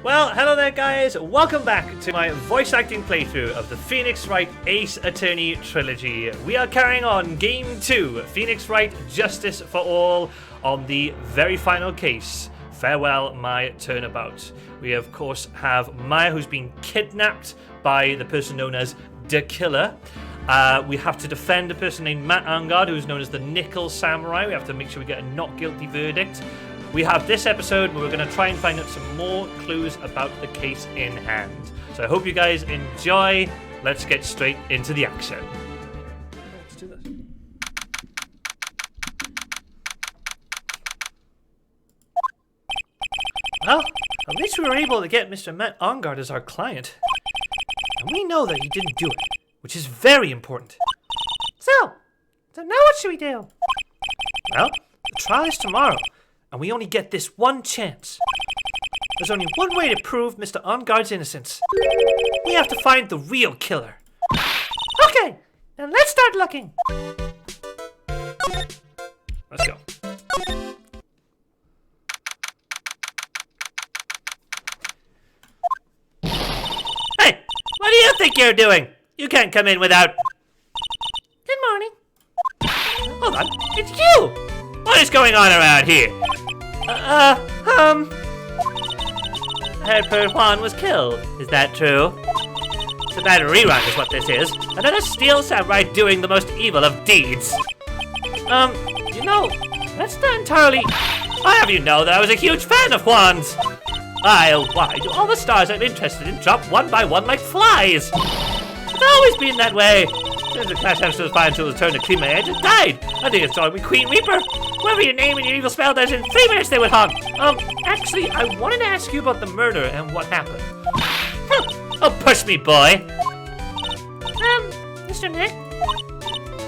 Well, hello there guys, welcome back to my voice acting playthrough of the Phoenix Wright Ace Attorney Trilogy. We are carrying on Game 2, Phoenix Wright Justice for All, on the very final case, Farewell My Turnabout. We of course have Maya, who's been kidnapped by the person known as The Killer. We have to defend a person named Matt Angard, who's known as the Nickel Samurai. We have to make sure we get a not guilty verdict. We have this episode where we're going to try and find out some more clues about the case in hand. So I hope you guys enjoy. Let's get straight into the action. Let's do this. Well, at least we were able to get Mr. Matt Angard as our client. And we know that he didn't do it, which is very important. So now what should we do? Well, the trial is tomorrow. And we only get this one chance. There's only one way to prove Mr. Angard's innocence. We have to find the real killer. Okay, then let's start looking. Let's go. Hey, what do you think you're doing? You can't come in without... Good morning. Hold on, it's you! What is going on around here? I heard poor Juan was killed. Is that true? It's a bad rerun is what this is. Another steel samurai doing the most evil of deeds. You know, that's not entirely... I have you know that I was a huge fan of Juan's. Why do all the stars I'm interested in drop one by one like flies? It's always been that way. Since the class hamster was fine until it was turned to clean my edge, it died. I think it's calling me Queen Reaper. Whoever your name and your evil spell does, in 3 minutes they would haunt. Actually, I wanted to ask you about the murder and what happened. Oh, push me, boy. Mr. Nick?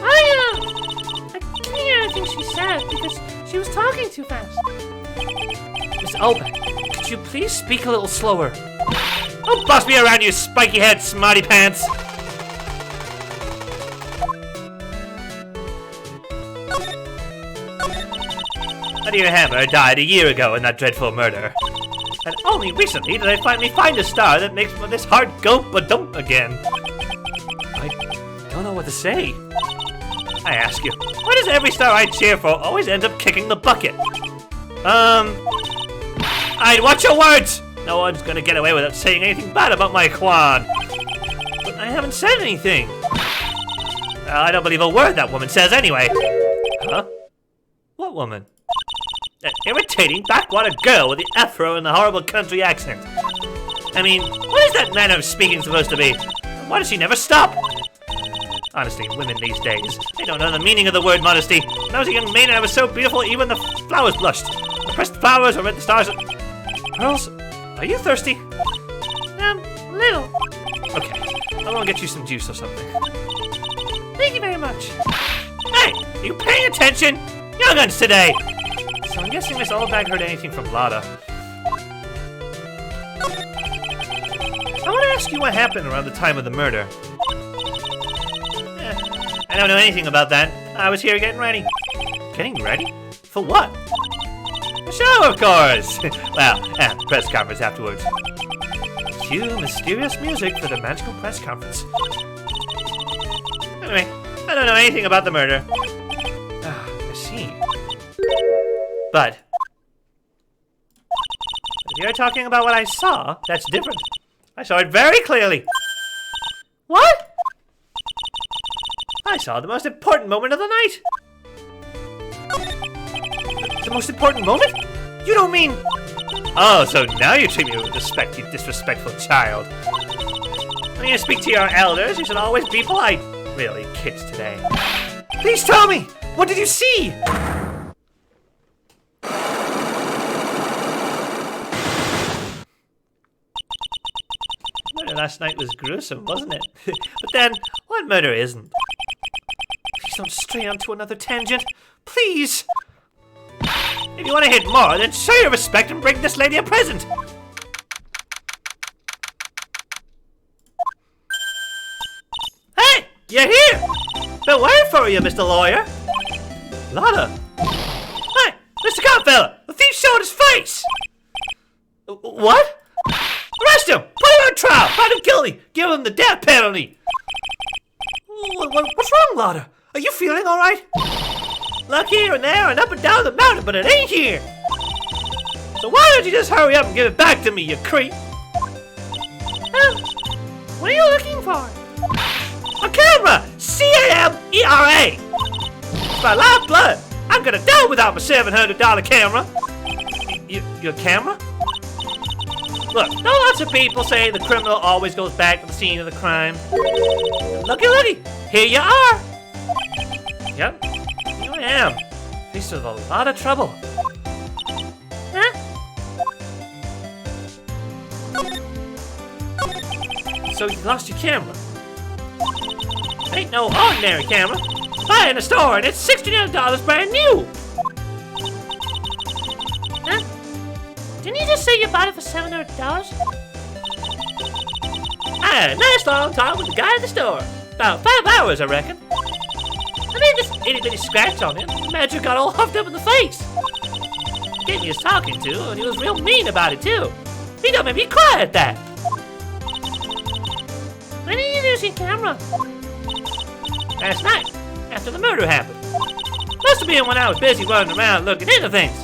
I can't hear anything she said because she was talking too fast. Miss Oldbag, could you please speak a little slower? Don't boss me around, you spiky head smarty pants. My dear Hammer died a year ago in that dreadful murder. And only recently did I finally find a star that makes this heart go ba-dump again. I don't know what to say. I ask you, why does every star I cheer for always end up kicking the bucket? I'd watch your words! No one's gonna get away without saying anything bad about my Quan. But I haven't said anything. I don't believe a word that woman says anyway. Huh? What woman? That irritating backwater girl with the afro and the horrible country accent. I mean, what is that manner of speaking supposed to be? Why does she never stop? Honestly, women these days, they don't know the meaning of the word modesty. When I was a young maiden, I was so beautiful even the flowers blushed. The pressed flowers or read the stars. Girls, are you thirsty? Little. Okay, I want to get you some juice or something. Thank you very much. Hey, are you paying attention? Young guns today. So I'm guessing Miss Oldbag heard anything from Lada. I want to ask you what happened around the time of the murder. I don't know anything about that. I was here getting ready. Getting ready? For what? The show, of course! Well, press conference afterwards. Cue mysterious music for the magical press conference. Anyway, I don't know anything about the murder. I see. But if you're talking about what I saw, that's different. I saw it very clearly. What? I saw the most important moment of the night. The most important moment? You don't mean... Oh, so now you treat me with respect, you disrespectful child. When you speak to your elders, you should always be polite. Really, kids today. Please tell me! What did you see? Murder last night was gruesome, wasn't it? But then, what murder isn't? Please don't stray onto another tangent. Please! If you want to hit more, then show your respect and bring this lady a present! Hey! You're here! Been waiting for you, Mr. Lawyer! Lada! Hey! Mr. Copfella! The thief showed his face! What? Find him guilty! Give him the death penalty! What's wrong, Lotta? Are you feeling alright? Look here and there and up and down the mountain, but it ain't here! So why don't you just hurry up and give it back to me, you creep? What are you looking for? A camera! C-A-M-E-R-A! It's my lifeblood! I'm gonna die without my $700 camera! Your camera? Look, lots of people say the criminal always goes back to the scene of the crime. Looky, here you are! Yep, here I am, faced with a lot of trouble. Huh? So you lost your camera? Ain't no ordinary camera. Buy in a store and it's $69 brand new! Huh? Didn't you just say you bought it for $700? I had a nice long talk with the guy at the store. About 5 hours, I reckon. I made this itty-bitty scratch on him. The manager got all huffed up in the face. The kid he was talking to, and he was real mean about it, too. He don't make me cry at that. When did you lose your camera? Last night, after the murder happened. Must have been when I was busy running around looking into things.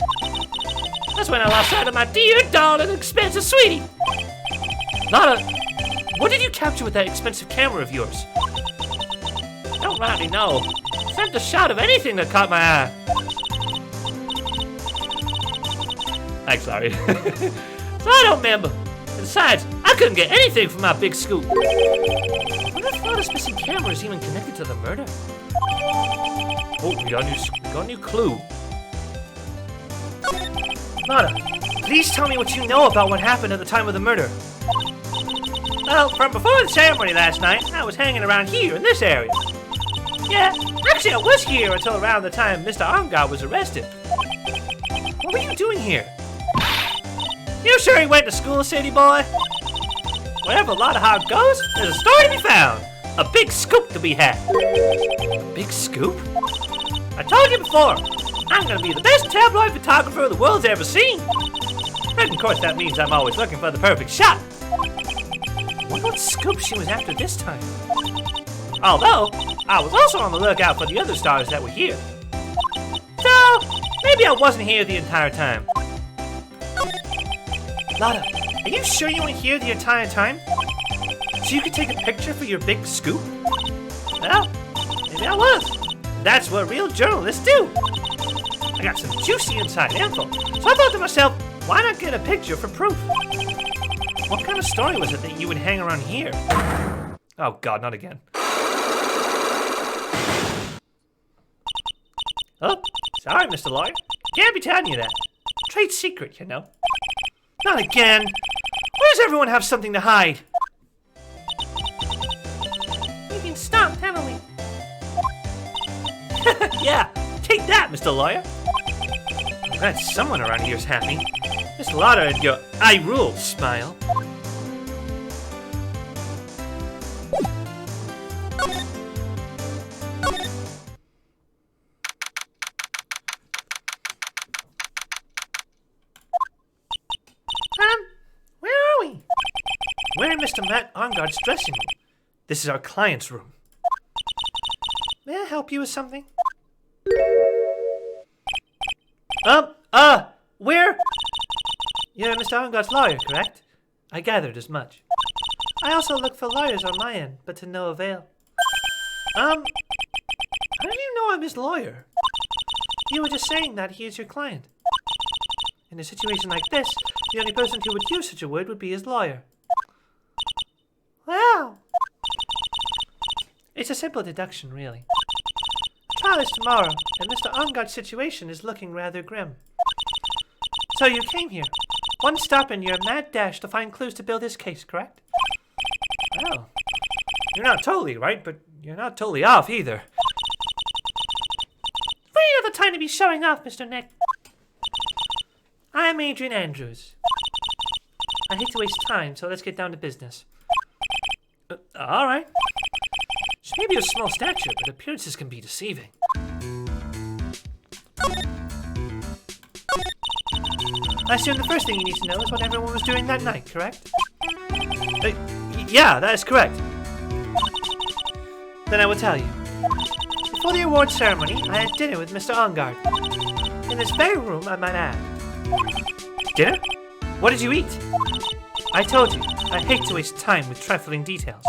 That's when I lost sight of my dear, darling, expensive sweetie. Lotta, what did you capture with that expensive camera of yours? I don't rightly know. Sent a shot of anything that caught my eye. I'm sorry. So I don't remember. Besides, I couldn't get anything from my big scoop. I wonder if Lotta's missing camera is even connected to the murder. Oh, we got a new clue. Lotta, please tell me what you know about what happened at the time of the murder. Well, from before the ceremony last night, I was hanging around here in this area. Yeah, actually I was here until around the time Mr. Armgard was arrested. What were you doing here? You sure he went to school, city boy? Wherever Lotta Hog goes, there's a story to be found. A big scoop to be had. A big scoop? I told you before, I'm gonna be the best tabloid photographer the world's ever seen. And of course that means I'm always looking for the perfect shot. What scoop she was after this time? Although, I was also on the lookout for the other stars that were here. So, maybe I wasn't here the entire time. Lotta, are you sure you weren't here the entire time? So you could take a picture for your big scoop? Well, maybe I was. That's what real journalists do. I got some juicy inside info, so I thought to myself, why not get a picture for proof? What kind of story was it that you would hang around here? Oh God, not again. Oh, sorry, Mr. Lawyer. Can't be telling you that. Trade secret, you know. Not again. Why does everyone have something to hide? We can stop, haven't we? Yeah, take that, Mr. Lawyer. I'm glad someone around here's happy. Miss Lotta and your I rule smile. Where are we? We're in Mr. Matt Armgard's dressing room. This is our client's room. May I help you with something? Where? You're Mr. Armgard's lawyer, correct? I gathered as much. I also look for lawyers on my end, but to no avail. How do you know I'm his lawyer? You were just saying that he is your client. In a situation like this, the only person who would use such a word would be his lawyer. Wow. It's a simple deduction, really. Trial is tomorrow, and Mr. Armgard's situation is looking rather grim. So you came here, one stop in your mad dash to find clues to build this case, correct? Well, you're not totally right, but you're not totally off either. Really not the time to be showing off, Mr. Nick. I'm Adrian Andrews. I hate to waste time, so let's get down to business. All right. She may be of small stature, but appearances can be deceiving. I assume the first thing you need to know is what everyone was doing that night, correct? Yeah, that is correct. Then I will tell you. Before the award ceremony, I had dinner with Mr. Ongard. In this very room, I might add. Dinner? What did you eat? I told you, I hate to waste time with trifling details.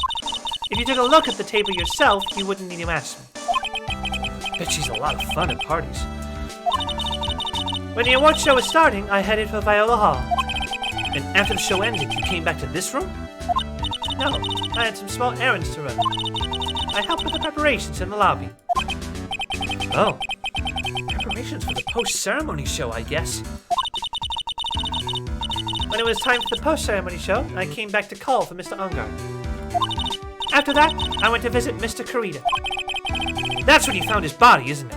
If you took a look at the table yourself, you wouldn't need to ask me. Bet she's a lot of fun at parties. When the award show was starting, I headed for Viola Hall. And after the show ended, you came back to this room? No, I had some small errands to run. I helped with the preparations in the lobby. Oh, preparations for the post-ceremony show, I guess. When it was time for the post-ceremony show, I came back to call for Mr. Ongard. After that, I went to visit Mr. Karita. That's when you found his body, isn't it?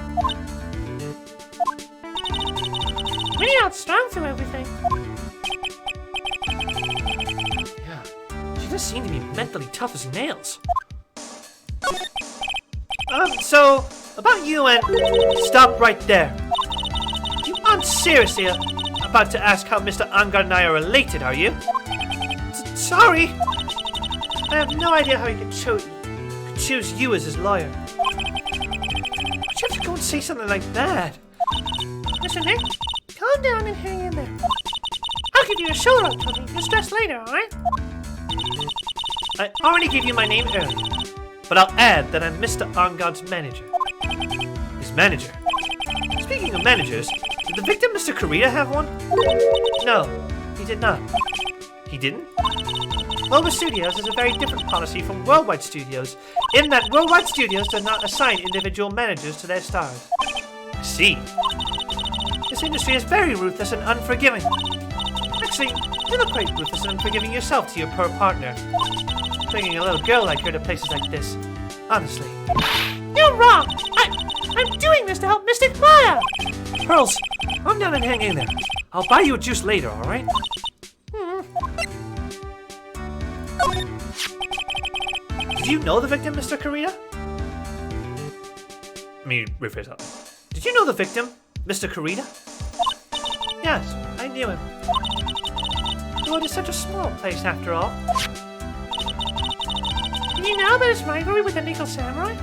Really out strong through everything. Yeah, she does seem to be mentally tough as nails. So, about you and... Stop right there. You aren't seriously about to ask how Mr. Ongard and I are related, are you? Sorry. I have no idea how he could choose you as his lawyer. Why'd you have to go and say something like that? Mr. Nick, calm down and hang in there. I'll give you a shoulder up, Tony. You'll stress later, alright? I already gave you my name earlier, but I'll add that I'm Mr. Ongard's manager. His manager. Speaking of managers, did the victim, Mr. Karita, have one? No, he did not. He didn't? Global Studios has a very different policy from Worldwide Studios, in that Worldwide Studios does not assign individual managers to their stars. I see. This industry is very ruthless and unforgiving. Actually, you look quite ruthless and unforgiving yourself to your poor partner. Bringing a little girl like her to places like this. Honestly. You're wrong! I'm doing this to help Mystic Maya! Pearls, calm down and hang in there. I'll buy you a juice later, alright? Did you know the victim, Mr. Karita? Let me rephrase that. Did you know the victim, Mr. Karita? Yes, I knew him. The world is such a small place after all. Do you know about his rivalry with the Nickel Samurai?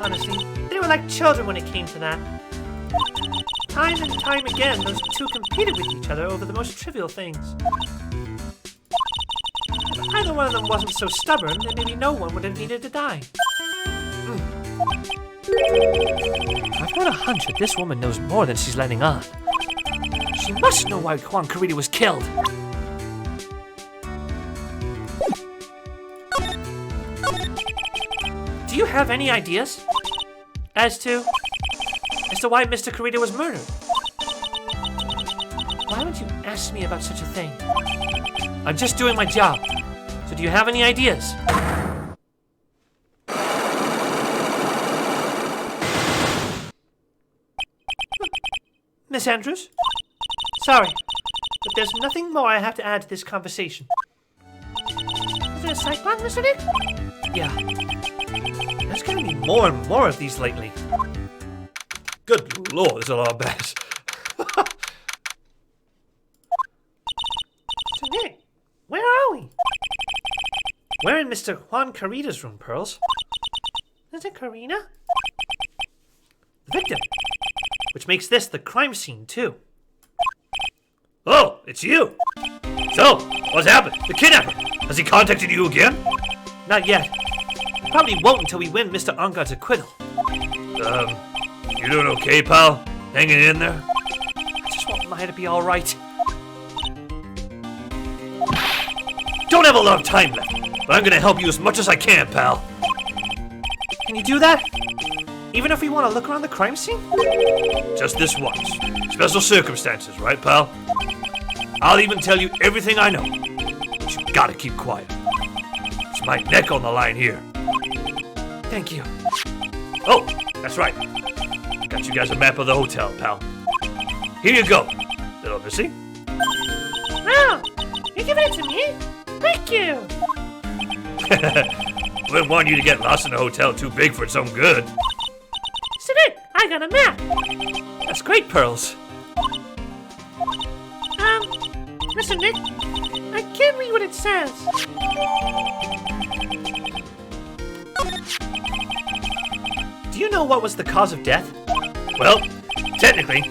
Honestly, they were like children when it came to that. Time and time again, those two competed with each other over the most trivial things. If either one of them wasn't so stubborn, then maybe no one would have needed to die. I've got a hunch that this woman knows more than she's letting on. She must know why Juan Karita was killed. Do you have any ideas? As to why Mr. Karita was murdered? Why would you ask me about such a thing? I'm just doing my job. So do you have any ideas? Miss Andrews? Sorry, but there's nothing more I have to add to this conversation. Is it a cyclone, Mr. Nick? Yeah. There's gonna be more and more of these lately. Good lord, there's a lot of bears. Mr. Nick, where are we? We're in Mr. Juan Karita's room, Pearls. Is it Karina? The victim. Which makes this the crime scene, too. Oh, it's you! So, what's happened? The kidnapper! Has he contacted you again? Not yet. Probably won't until we win Mr. Ongard's acquittal. You doing okay, pal? Hanging in there? I just want Maya to be alright. Don't have a lot of time left, but I'm gonna help you as much as I can, pal. Can you do that? Even if we want to look around the crime scene? Just this once. Special circumstances, right, pal? I'll even tell you everything I know. But you gotta keep quiet. It's my neck on the line here. Thank you. Oh, that's right. Got you guys a map of the hotel, pal. Here you go, little missy. Wow, you're giving it to me? Thank you. Wouldn't want you to get lost in a hotel too big for its own good. Mr. Nick, I got a map. That's great, Pearls. Mr. Nick, I can't read what it says. Do you know what was the cause of death? Well, technically,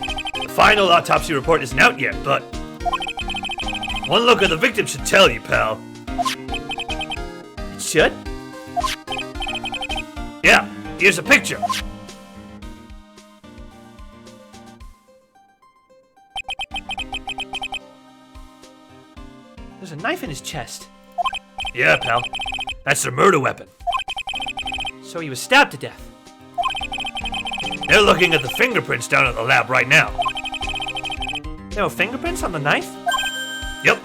the final autopsy report isn't out yet, but one look at the victim should tell you, pal. It should? Yeah, here's a picture. There's a knife in his chest. Yeah, pal. That's the murder weapon. So he was stabbed to death. They're looking at the fingerprints down at the lab right now. There were fingerprints on the knife? Yep.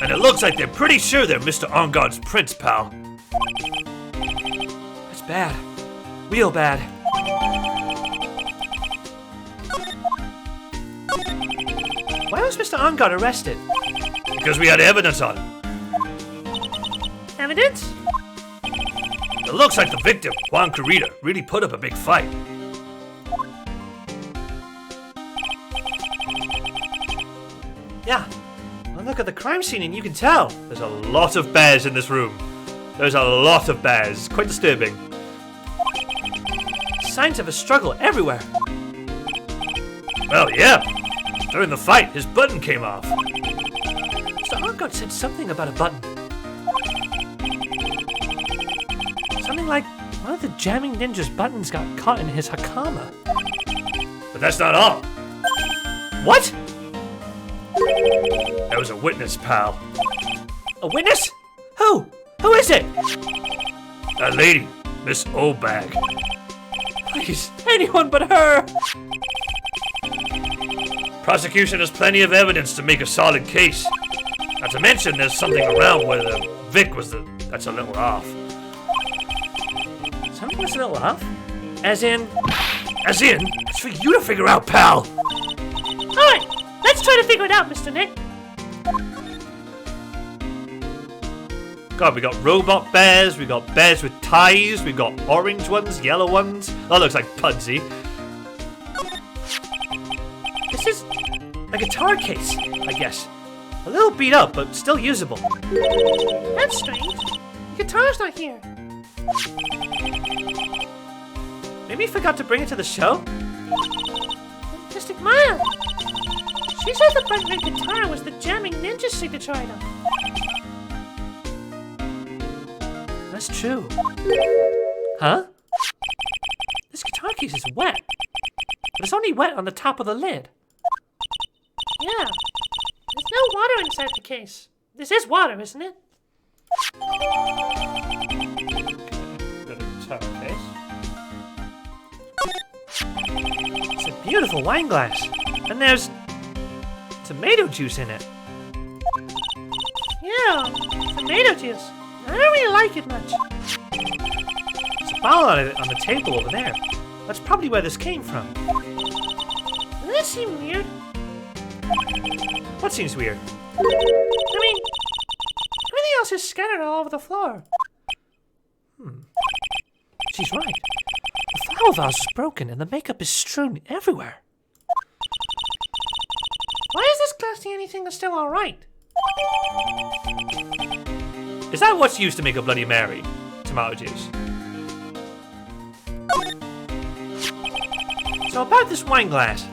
And it looks like they're pretty sure they're Mr. Arngard's prints, pal. That's bad. Real bad. Why was Mr. Arngard arrested? Because we had evidence on him. Evidence? It looks like the victim, Juan Carita, really put up a big fight. Yeah. Well, look at the crime scene and you can tell. There's a lot of bears in this room. There's a lot of bears. Quite disturbing. Signs of a struggle everywhere. Well, yeah. During the fight, his button came off. Mr. Arngard said something about a button. Something like one of the jamming ninja's buttons got caught in his hakama. But that's not all. What? There was a witness, pal. A witness? Who? Who is it? That lady, Miss Oldbag. Please, anyone but her. Prosecution has plenty of evidence to make a solid case. Not to mention there's something around where the Vic was that's a little off. Something was a little off? As in, it's for you to figure out, pal. Alright, let's try to figure it out, Mr. Nick. God, we got robot bears, we got bears with ties, we got orange ones, yellow ones. That looks like Pudsey. This is a guitar case, I guess. A little beat up, but still usable. That's strange. The guitar's not here. Maybe he forgot to bring it to the show? Mystic Maya. She said the button guitar was the jamming ninja signature item. That's true. Huh? This guitar case is wet. But it's only wet on the top of the lid. Yeah. There's no water inside the case. This is water, isn't it? It's a beautiful wine glass. And there's tomato juice in it. Yeah, tomato juice. I don't really like it much. There's a bottle on the table over there. That's probably where this came from. Doesn't that seem weird? What seems weird? I mean, everything else is scattered all over the floor. She's right. The flower vase is broken and the makeup is strewn everywhere. Why is this glass the only thing that's still alright? Is that what's used to make a Bloody Mary? Tomato juice. So about this wine glass.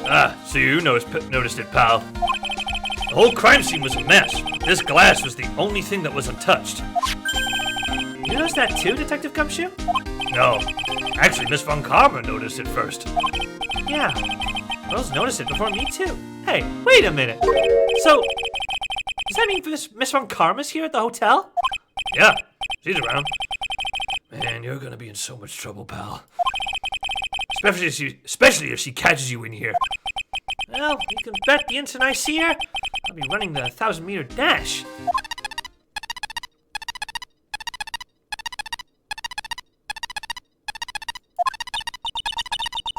Ah, so you noticed it, pal. The whole crime scene was a mess. This glass was the only thing that was untouched. You noticed that too, Detective Gumshoe? No. Actually, Miss Von Karma noticed it first. Yeah. Rose noticed it before me too. Hey, wait a minute. So, does that mean Miss Von Karma's here at the hotel? Yeah, she's around. Man, you're gonna be in so much trouble, pal. Especially if she catches you in here. Well, you can bet the instant I see her, I'll be running the 1,000-meter dash.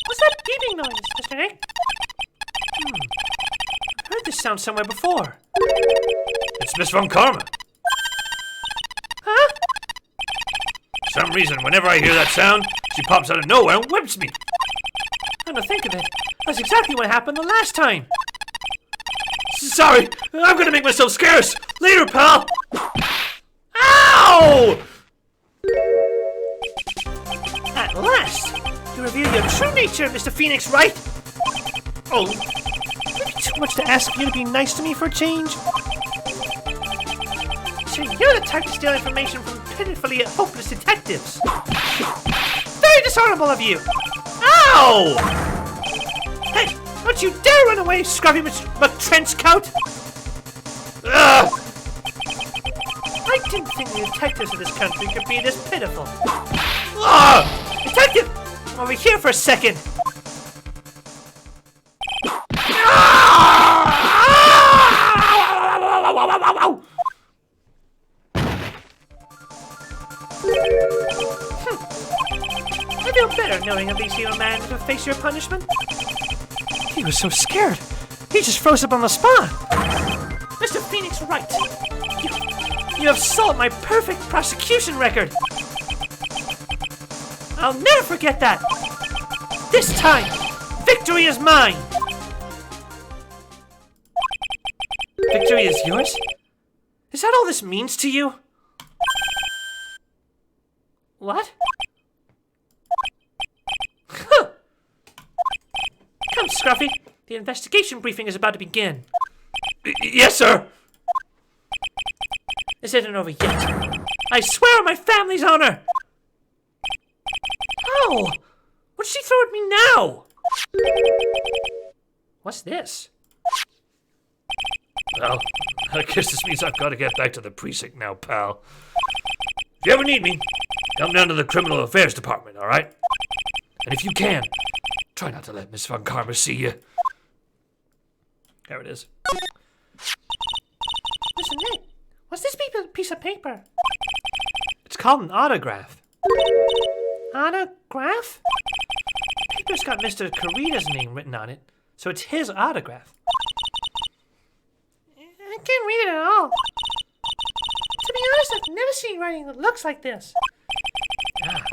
What's that beeping noise, Mr. Nick? I've heard this sound somewhere before. It's Miss Von Karma. Huh? For some reason, whenever I hear that sound, she pops out of nowhere and whips me. Come to think of it, that's exactly what happened the last time. Sorry, I'm gonna make myself scarce. Later, pal. Ow! At last, you reveal your true nature, Mr. Phoenix, Wright. Oh, maybe too much to ask you to be nice to me for a change. So you're the type to steal information from pitifully hopeless detectives. Very dishonorable of you. Ow! Hey, don't you dare run away, scruffy McTrenchcoat! Ugh! I didn't think the detectives of this country could be this pitiful. Ah! Detective! Come over here for a second. I feel better knowing at least you a man to face your punishment. He was so scared. He just froze up on the spot. Mr. Phoenix Wright, you have sold my perfect prosecution record. I'll never forget that. This time, victory is mine. Victory is yours? Is that all this means to you? What? Huh. Come, Scruffy. The investigation briefing is about to begin. Yes, sir. This isn't over yet. I swear on my family's honor. Ow! What'd she throw at me now? What's this? Well, I guess this means I've got to get back to the precinct now, pal. If you ever need me, come down to the Criminal Affairs Department, all right? And if you can, try not to let Miss Von Karma see you. There it is. Listen, Nick, what's this piece of paper? It's called an autograph. Autograph? The paper's got Mr. Karita's name written on it, so it's his autograph. I can't read it at all. To be honest, I've never seen writing that looks like this. Ah,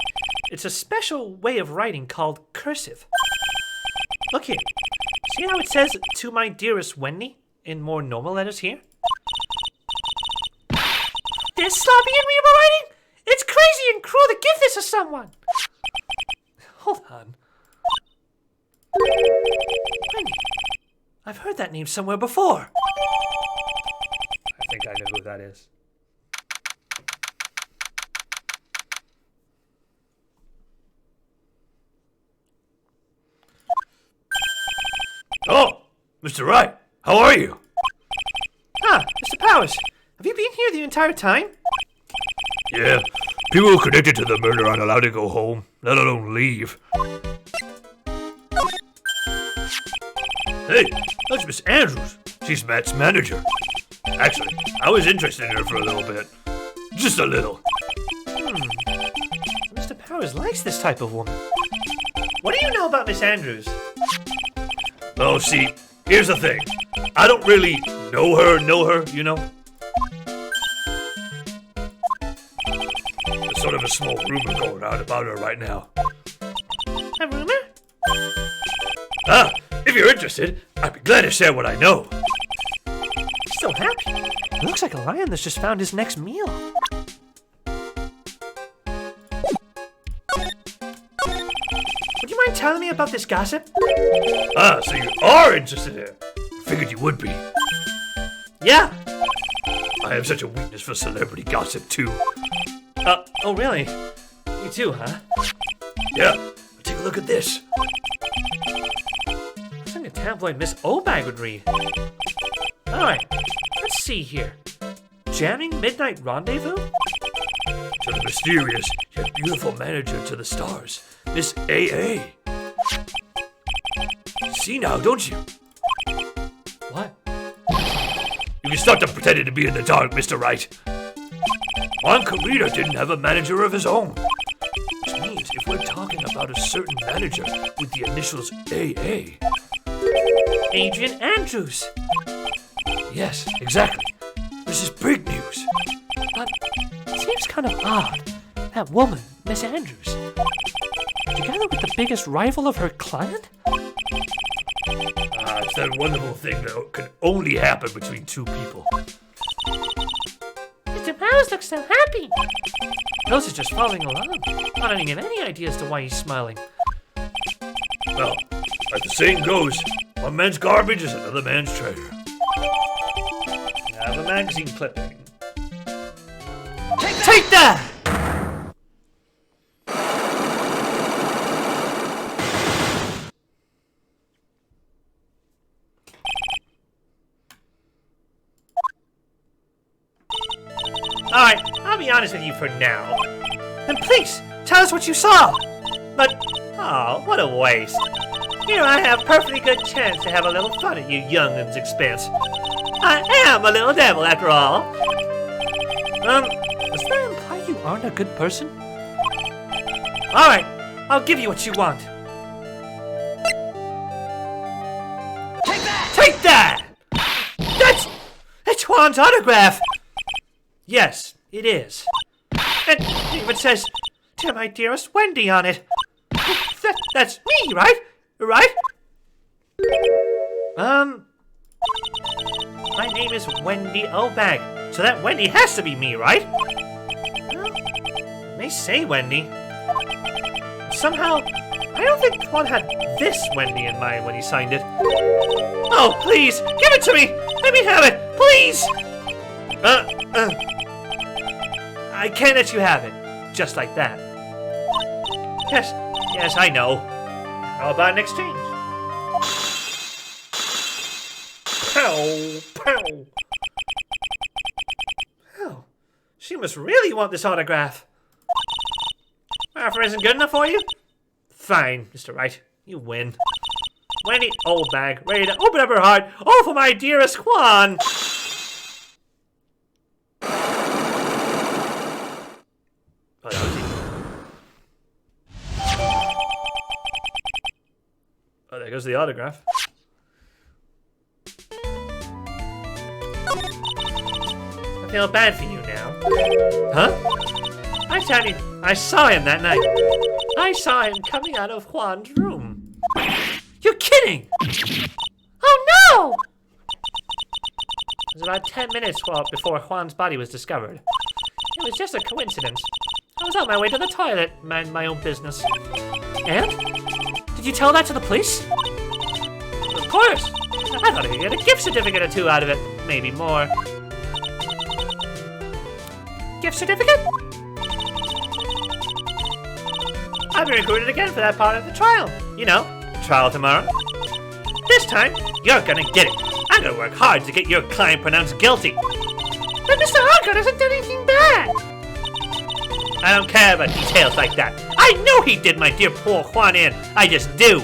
it's a special way of writing called cursive. Look here. See how it says, "To my dearest Wendy," in more normal letters here? This sloppy and readable writing? It's crazy and cruel to give this to someone. Hold on. Wendy. I've heard that name somewhere before. I think I know who that is. Oh, Mr. Wright, how are you? Ah, Mr. Powers, have you been here the entire time? Yeah, people connected to the murder aren't allowed to go home, let alone leave. Hey, that's Miss Andrews. She's Matt's manager. Actually, I was interested in her for a little bit. Just a little. Mr. Powers likes this type of woman. What do you know about Miss Andrews? Oh, see, here's the thing. I don't really know her, you know? There's sort of a small rumor going out about her right now. A rumor? Ah, if you're interested, I'd be glad to share what I know. He's so happy. It looks like a lion that's just found his next meal. Would you mind telling me about this gossip? Ah, so you are interested in her. Figured you would be. Yeah. I have such a weakness for celebrity gossip, too. Oh really? You too, huh? Yeah, take a look at this. Something a tabloid Miss Oldbag would read. Alright, let's see here. Jamming Midnight Rendezvous? To the mysterious yet beautiful manager to the stars, Miss A.A. See now, don't you? What? You can stop pretending to be in the dark, Mr. Wright. Juan Carita didn't have a manager of his own. Which means if we're talking about a certain manager with the initials A.A. Adrian Andrews. Yes, exactly. This is big news. But it seems kind of odd. That woman, Miss Andrews, together with the biggest rival of her client? It's that wonderful thing that can only happen between two people. Mr. Mouse looks so happy. Rose is just following along, not having any idea as to why he's smiling. Well, as the saying goes, one man's garbage is another man's treasure. I have a magazine clipping. Take that! Alright, I'll be honest with you for now. Then please, tell us what you saw. But, oh, what a waste. Here I have perfectly good chance to have a little fun at you youngin's expense. I am a little devil after all. Does that imply you aren't a good person? Alright, I'll give you what you want. Take that! Take that! That's Juan's autograph! Yes, it is. And it even says, "To my dearest Wendy" on it. That's me, right? Right? My name is Wendy Oldbag, so that Wendy has to be me, right? Well, it may say Wendy. Somehow, I don't think Juan had this Wendy in mind when he signed it. Oh, please, give it to me! Let me have it, please! I can't let you have it, just like that. Yes, I know. How about an exchange? Pow, pow. Oh, she must really want this autograph. Offer isn't good enough for you? Fine, Mr. Wright, you win. Wendy Oldbag, ready to open up her heart, all for my dearest Juan. Oh, that was easy. Oh, there goes the autograph. I feel bad for you now. Huh? I tell you, I saw him that night. I saw him coming out of Juan's room. You're kidding! Oh no! It was about 10 minutes before Juan's body was discovered. It was just a coincidence. I was on my way to the toilet, mind my own business. And? Did you tell that to the police? Of course! I thought I could get a gift certificate or two out of it. Maybe more. Gift certificate? I've been recruited again for that part of the trial. You know, trial tomorrow. This time, you're gonna get it. I'm gonna work hard to get your client pronounced guilty. But Mr. Harker hasn't done anything bad. I don't care about details like that. I know he did my dear poor Juan in. I just do.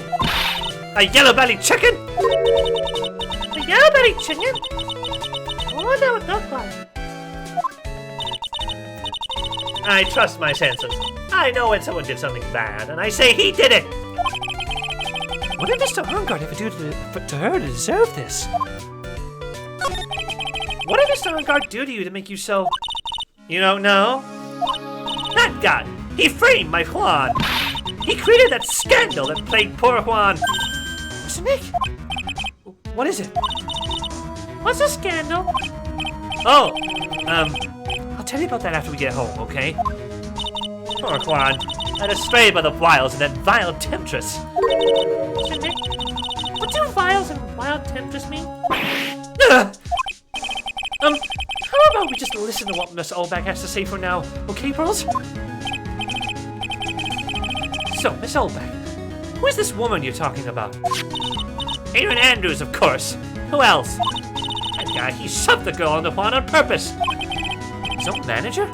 A yellow-bellied chicken? A yellow-bellied chicken? What would that look like? I trust my senses. I know when someone did something bad, and I say he did it. What did Mr. Arngard ever do to her to deserve this? What did Mr. Arngard do to you to make you so... You don't know? That guy! He framed my Juan! He created that scandal that plagued poor Juan! Mr. Nick! What is it? What's a scandal? Oh, I'll tell you about that after we get home, okay? Poor Juan, led astray by the wiles of that vile temptress. Mr. Nick, what do vials and wild temptress mean? How about we just listen to what Miss Oldbag has to say for now, okay, Pearls? So, Miss Oldbag, who is this woman you're talking about? Adrian Andrews, of course. Who else? That guy, he shoved the girl into Juan on purpose. His own manager?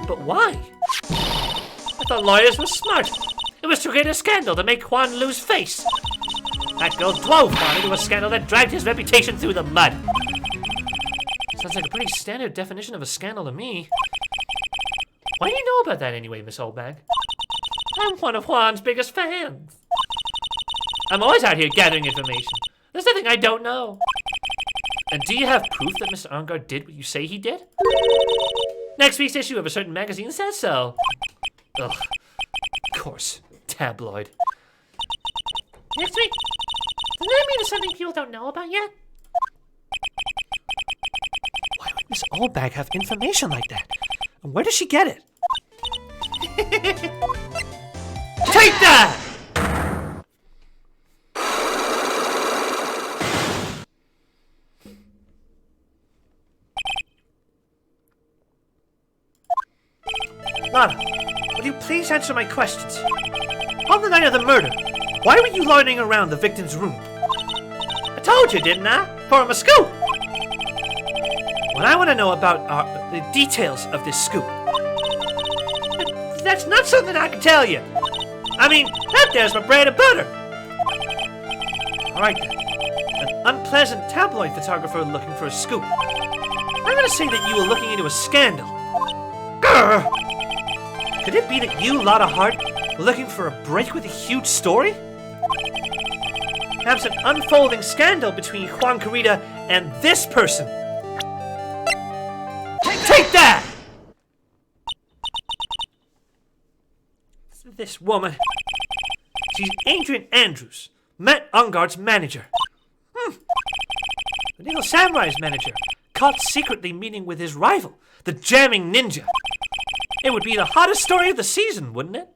But why? I thought lawyers were smart. It was to create a scandal to make Juan lose face. That girl drove Juan into a scandal that dragged his reputation through the mud. Sounds like a pretty standard definition of a scandal to me. Why do you know about that anyway, Miss Oldbag? I'm one of Juan's biggest fans. I'm always out here gathering information. There's nothing I don't know. And do you have proof that Mr. Arngard did what you say he did? Next week's issue of a certain magazine says so. Ugh. Of course. Tabloid. Next week? Does that mean there's something people don't know about yet? Why would Miss Oldbag have information like that? And where does she get it? Take that! Lana, will you please answer my questions? On the night of the murder, why were you loitering around the victim's room? I told you, didn't I? For a scoop! What I want to know about are the details of this scoop. That's not something I can tell you. I mean, that there's my bread and butter. Alright then. An unpleasant tabloid photographer looking for a scoop. I'm gonna say that you were looking into a scandal. Grr! Could it be that you, Lotta Hart, were looking for a break with a huge story? Perhaps an unfolding scandal between Juan Carita and this person. Take that! This woman. She's Adrian Andrews, Matt Ungard's manager. The Little Samurai's manager, caught secretly meeting with his rival, the jamming ninja. It would be the hottest story of the season, wouldn't it?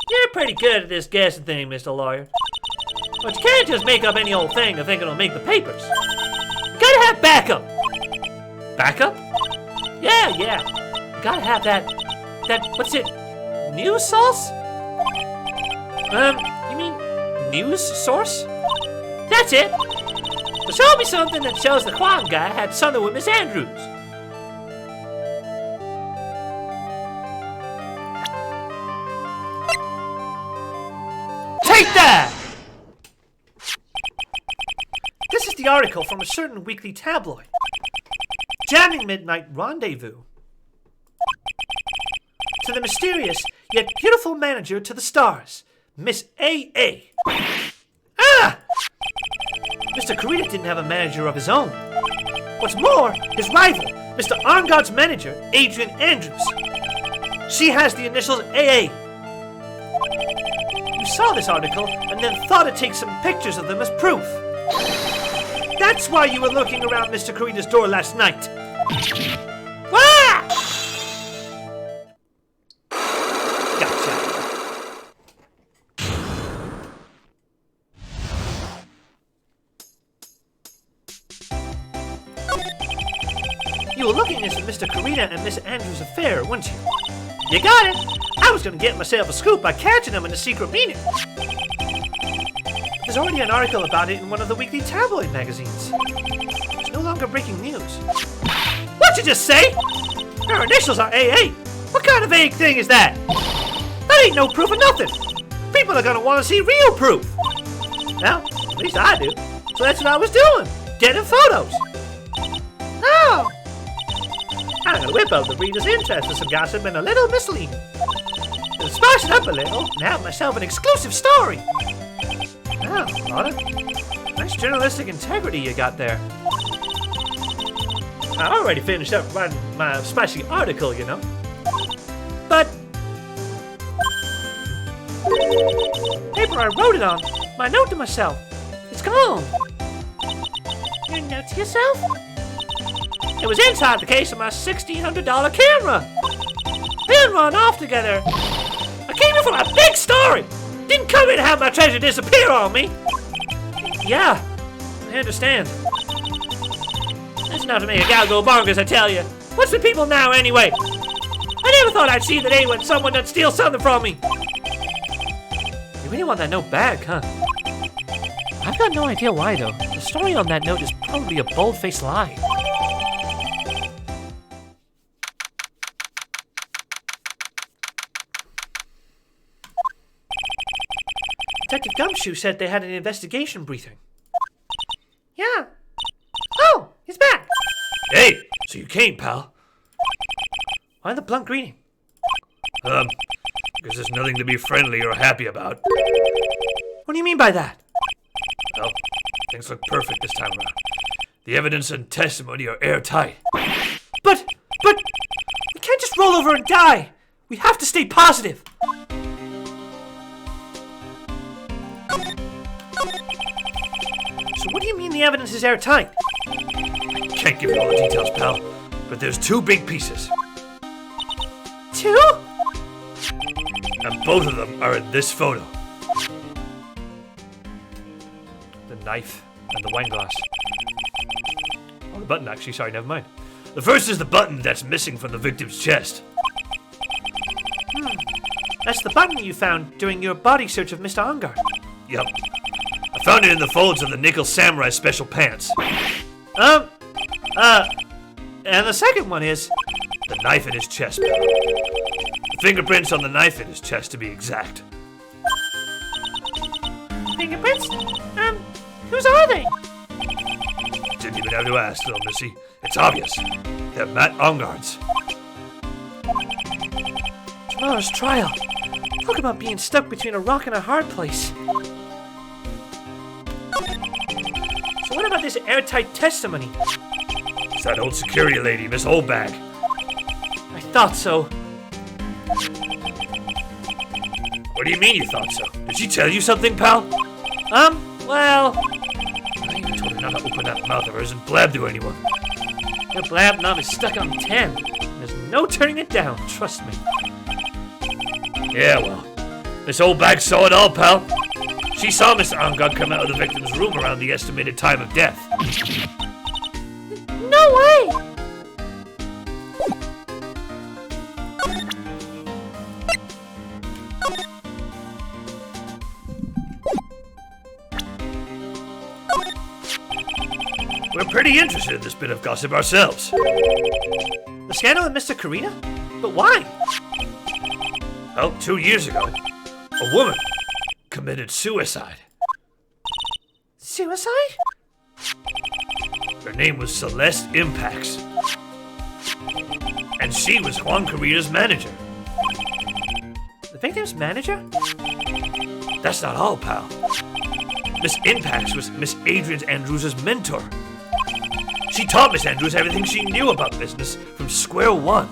You're pretty good at this guessing thing, Mr. Lawyer. But you can't just make up any old thing and think it'll make the papers. You gotta have backup. Backup? Yeah. You gotta have that, what's it, news sauce? You mean news source? That's it. So show me something that shows the Juan guy had something with Miss Andrews. Take that! This is the article from a certain weekly tabloid. Jamming Midnight Rendezvous. To the mysterious yet beautiful manager to the stars, Miss A.A. Ah! Mr. Carita didn't have a manager of his own. What's more, his rival, Mr. Ungard's manager, Adrian Andrews. She has the initials A.A. You saw this article and then thought to take some pictures of them as proof. That's why you were looking around Mr. Carita's door last night. Ah! Gotcha. You were looking into Mr. Carita and Miss Andrews' affair, weren't you? You got it! I was gonna get myself a scoop by catching them in a secret meeting. There's already an article about it in one of the weekly tabloid magazines. It's no longer breaking news. What'd you just say? Her initials are AA. What kind of vague thing is that? That ain't no proof of nothing. People are gonna want to see real proof. Well, at least I do. So that's what I was doing. Getting photos. Oh! I'm gonna whip up the reader's interest with some gossip and a little misleading. To spice it up a little and have myself an exclusive story. Oh, Lotta. Nice journalistic integrity you got there. I already finished up writing my spicy article, you know. But paper I wrote it on, my note to myself, it's gone. Your note to yourself? It was inside the case of my $1,600 camera. We didn't run off together. I came in for a big story. Didn't come in to have my treasure disappear on me. Yeah, I understand. That's enough to make a gal go bonkers, I tell you. What's with people now, anyway? I never thought I'd see the day when someone would steal something from me. You really want that note back, huh? I've got no idea why, though. The story on that note is probably a bold-faced lie. Detective Gumshoe said they had an investigation briefing. Yeah. Oh, he's back. Hey, so you came, pal. Why the blunt greeting? Because there's nothing to be friendly or happy about. What do you mean by that? Well, things look perfect this time around. The evidence and testimony are airtight. But, we can't just roll over and die. We have to stay positive. So what do you mean the evidence is airtight? Can't give you all the details, pal, but there's 2 big pieces. 2? And both of them are in this photo. The knife and the wine glass. Oh, the button actually, sorry, never mind. The first is the button that's missing from the victim's chest. That's the button you found during your body search of Mr. Ungard. Yup. I found it in the folds of the Nickel Samurai special pants. And the second one is... The knife in his chest, pal. The fingerprints on the knife in his chest, to be exact. Fingerprints? Whose are they? Didn't even have to ask, though, Missy. It's obvious. They're Matt Ungard's. Tomorrow's trial. Talk about being stuck between a rock and a hard place. So what about this airtight testimony? It's that old security lady, Miss Oldbag. I thought so. What do you mean you thought so? Did she tell you something, pal? Well... I even told her not to open that mouth of hers and blab to anyone. Your blab knob is stuck on 10. There's no turning it down, trust me. Yeah, well, Miss Oldbag saw it all, pal. She saw Mr. Ungard come out of the victim's room around the estimated time of death. No way! We're pretty interested in this bit of gossip ourselves. The scandal with Mr. Karina? But why? Well, 2 years ago, a woman committed suicide. Suicide? Her name was Celeste Impax. And she was Juan Carrera's manager. The victim's manager? That's not all, pal. Miss Impax was Miss Adrian Andrews' mentor. She taught Miss Andrews everything she knew about business from square one.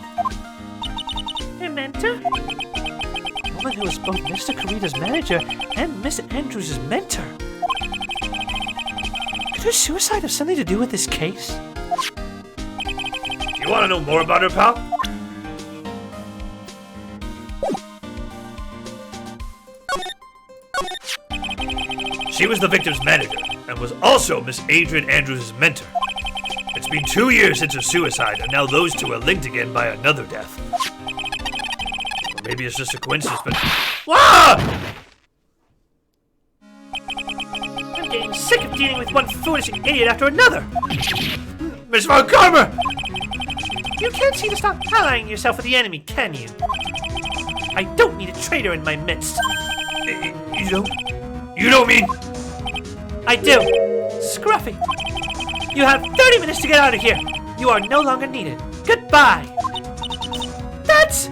Her mentor? A woman who was both Mr. Karita's manager and Miss Andrews' mentor. Could her suicide have something to do with this case? Do you want to know more about her, pal? She was the victim's manager and was also Miss Adrian Andrews' mentor. It's been 2 years since her suicide, and now those two are linked again by another death. Or maybe it's just a coincidence, but... Ah! I'm getting sick of dealing with one foolish idiot after another. Miss Von Karma! You can't seem to stop allying yourself with the enemy, can you? I don't need a traitor in my midst. You don't? You don't mean... I do. Scruffy. You have 30 minutes to get out of here. You are no longer needed. Goodbye. That's...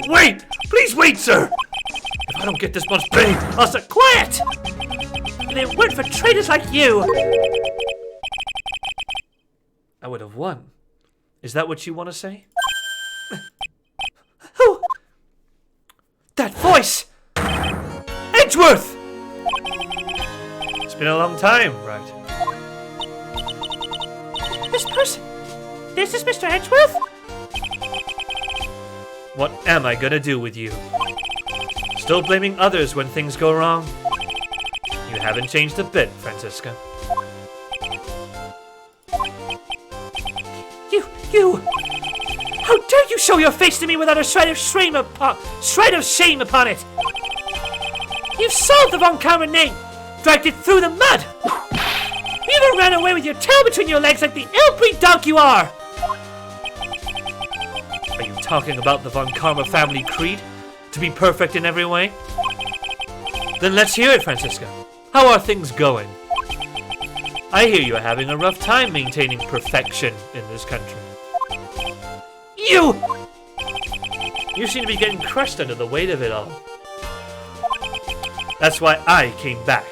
Wait! Please wait, sir! If I don't get this much pay, I'll start quiet! And it weren't for traitors like you. I would have won. Is that what you want to say? Who? That voice! Edgeworth! It's been a long time, Wright. This person? This is Mr. Edgeworth? What am I gonna do with you? Still blaming others when things go wrong? You haven't changed a bit, Francisca. You! How dare you show your face to me without a shred of shame upon it! You've solved the Von Karma name! Dragged it through the mud! You even ran away with your tail between your legs like the ill-breed dog you are! Are you talking about the Von Karma family creed? To be perfect in every way? Then let's hear it, Francisca. How are things going? I hear you're having a rough time maintaining perfection in this country. You! You seem to be getting crushed under the weight of it all. That's why I came back.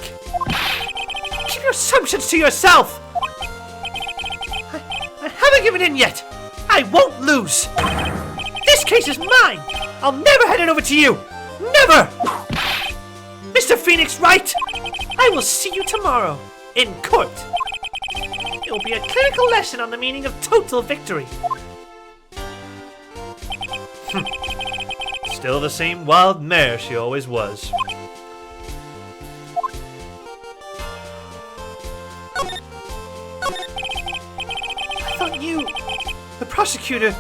Keep your assumptions to yourself! I haven't given in yet! I won't lose! This case is mine! I'll never hand it over to you! Never! Mr. Phoenix Wright! I will see you tomorrow. in court. It will be a clinical lesson on the meaning of total victory. Still the same wild mare she always was. I thought you, the prosecutor,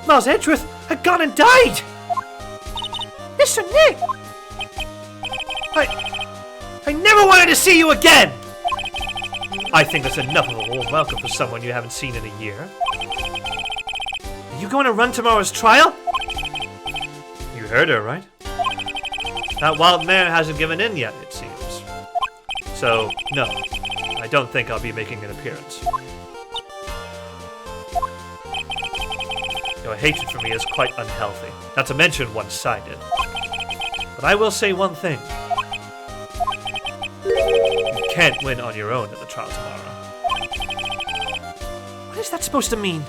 Miles Edgeworth, had gone and died. Mr. Nick! I never wanted to see you again! I think that's enough of a warm welcome for someone you haven't seen in a year. Are you going to run tomorrow's trial? You heard her, right? That wild mare hasn't given in yet, it seems. So, no, I don't think I'll be making an appearance. Your hatred for me is quite unhealthy, not to mention one-sided. But I will say one thing. You can't win on your own at the trial tomorrow. What is that supposed to mean?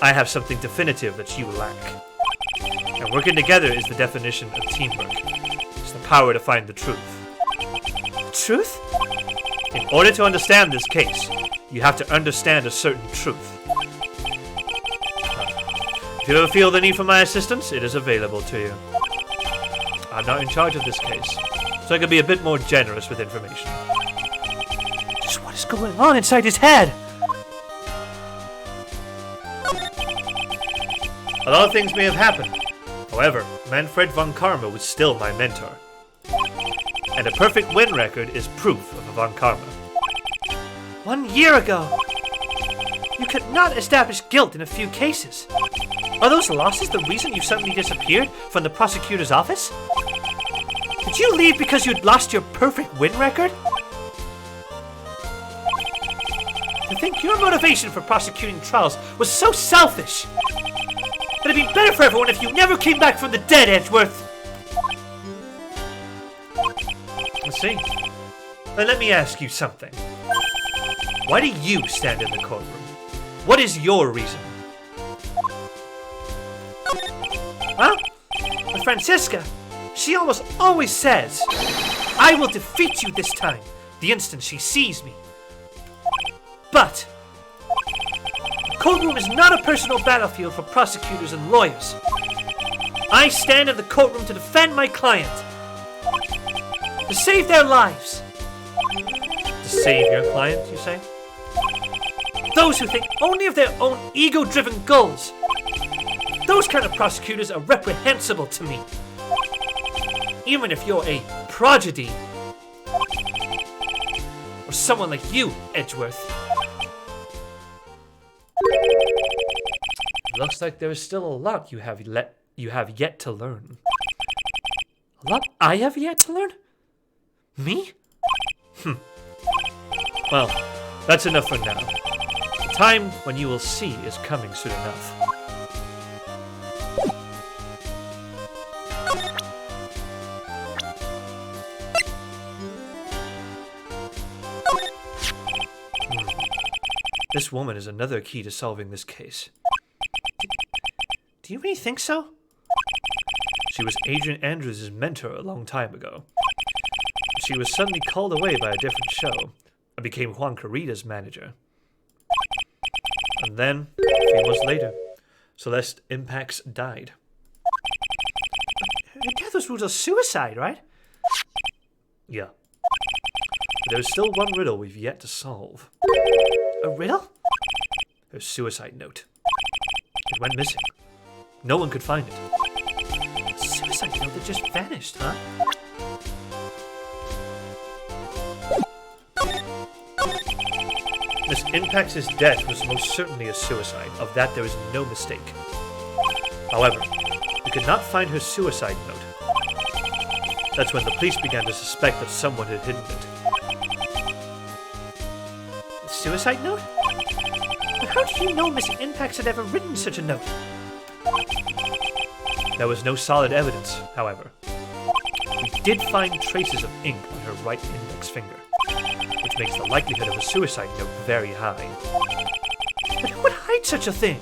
I have something definitive that you lack. And working together is the definition of teamwork. It's the power to find the truth. The truth? In order to understand this case, you have to understand a certain truth. If you ever feel the need for my assistance, it is available to you. I'm not in charge of this case, so I can be a bit more generous with information. Just what is going on inside his head? A lot of things may have happened. However, Manfred von Karma was still my mentor. And a perfect win record is proof of a von Karma. 1 year ago, you could not establish guilt in a few cases. Are those losses the reason you suddenly disappeared from the prosecutor's office? Did you leave because you'd lost your perfect win record? To think your motivation for prosecuting trials was so selfish. But it'd be better for everyone if you never came back from the dead, Edgeworth. Let's see. Then let me ask you something. Why do you stand in the courtroom? What is your reason? Well, with Francisca, she almost always says, I will defeat you this time, the instant she sees me. But the courtroom is not a personal battlefield for prosecutors and lawyers. I stand in the courtroom to defend my client, to save their lives. To save your client, you say? Those who think only of their own ego-driven goals. Those kind of prosecutors are reprehensible to me. Even if you're a tragedy. Or someone like you, Edgeworth. Looks like there is still a lot you have yet to learn. A lot I have yet to learn? Me? Well, that's enough for now. The time when you will see is coming soon enough. This woman is another key to solving this case. Do you really think so? She was Adrian Andrews' mentor a long time ago. She was suddenly called away by a different show and became Juan Carita's manager. And then, a few months later, Celeste Impax died. Her death was ruled a suicide, right? Yeah. But there's still one riddle we've yet to solve. A riddle? Her suicide note. It went missing. No one could find it. A suicide note that just vanished, huh? Miss Impax's death was most certainly a suicide. Of that there is no mistake. However, we could not find her suicide note. That's when the police began to suspect that someone had hidden it. A suicide note? But how did you know Miss Impax had ever written such a note? There was no solid evidence, however. We did find traces of ink on her right index finger, which makes the likelihood of a suicide note very high. But who would hide such a thing?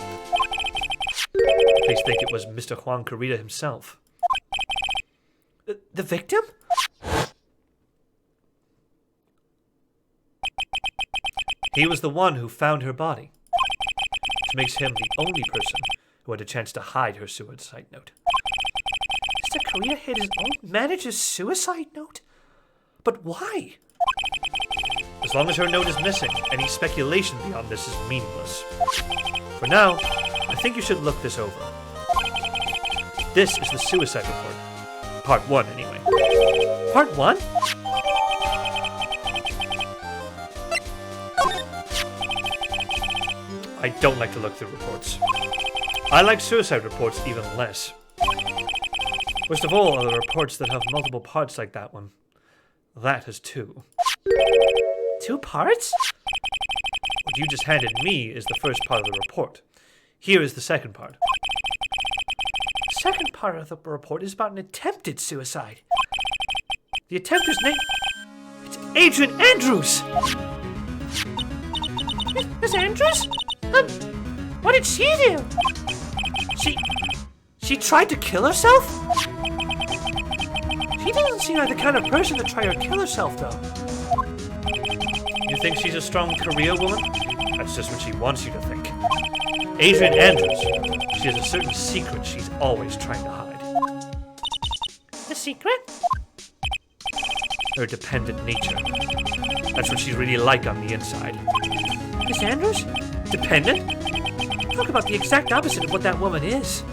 The police think it was Mr. Juan Carita himself. The victim? He was the one who found her body, which makes him the only person who had a chance to hide her suicide note. Mr. Korea hid his own manager's suicide note? But why? As long as her note is missing, any speculation beyond this is meaningless. For now, I think you should look this over. This is the suicide report. Part 1, anyway. Part 1? I don't like to look through reports. I like suicide reports even less. Worst of all are the reports that have multiple parts like that one. That has 2. 2 parts? What you just handed me is the first part of the report. Here is the second part. The second part of the report is about an attempted suicide. The attempter's name... It's Adrian Andrews! Miss Andrews? What did she do? She tried to kill herself? She doesn't seem like the kind of person to try to kill herself, though. You think she's a strong career woman? That's just what she wants you to think. Adrian Andrews, she has a certain secret she's always trying to hide. The secret? Her dependent nature. That's what she's really like on the inside. Miss Andrews? Dependent? Talk about the exact opposite of what that woman is.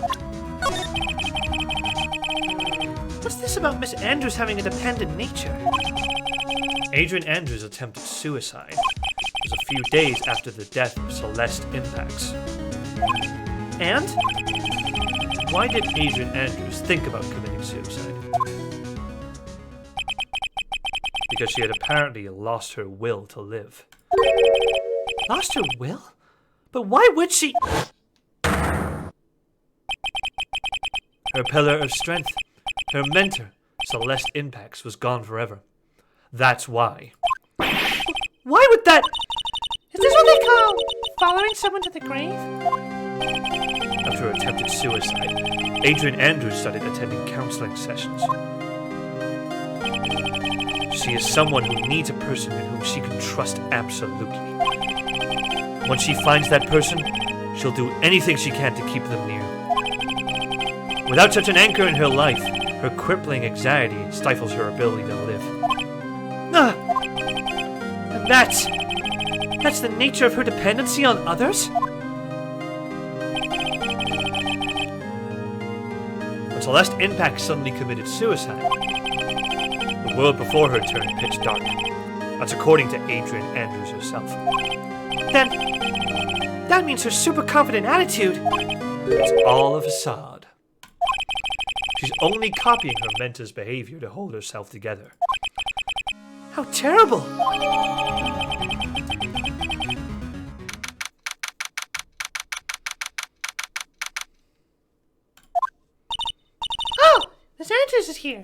What's this about Miss Andrews having a dependent nature? Adrian Andrews' attempted suicide was a few days after the death of Celeste Impax. And? Why did Adrian Andrews think about committing suicide? Because she had apparently lost her will to live. Lost her will? But why would she... Her pillar of strength, her mentor, Celeste Impax, was gone forever. That's why. Why would that... Is this what they call following someone to the grave? After her attempted suicide, Adrian Andrews started attending counseling sessions. She is someone who needs a person in whom she can trust absolutely. Once she finds that person, she'll do anything she can to keep them near. Without such an anchor in her life, her crippling anxiety stifles her ability to live. And that's the nature of her dependency on others? When Celeste Impax suddenly committed suicide, the world before her turned pitch dark. That's according to Adrian Andrews herself. Then, that means her super confident attitude. It's all a facade. She's only copying her mentor's behavior to hold herself together. How terrible! Oh! Miss Andrews is here!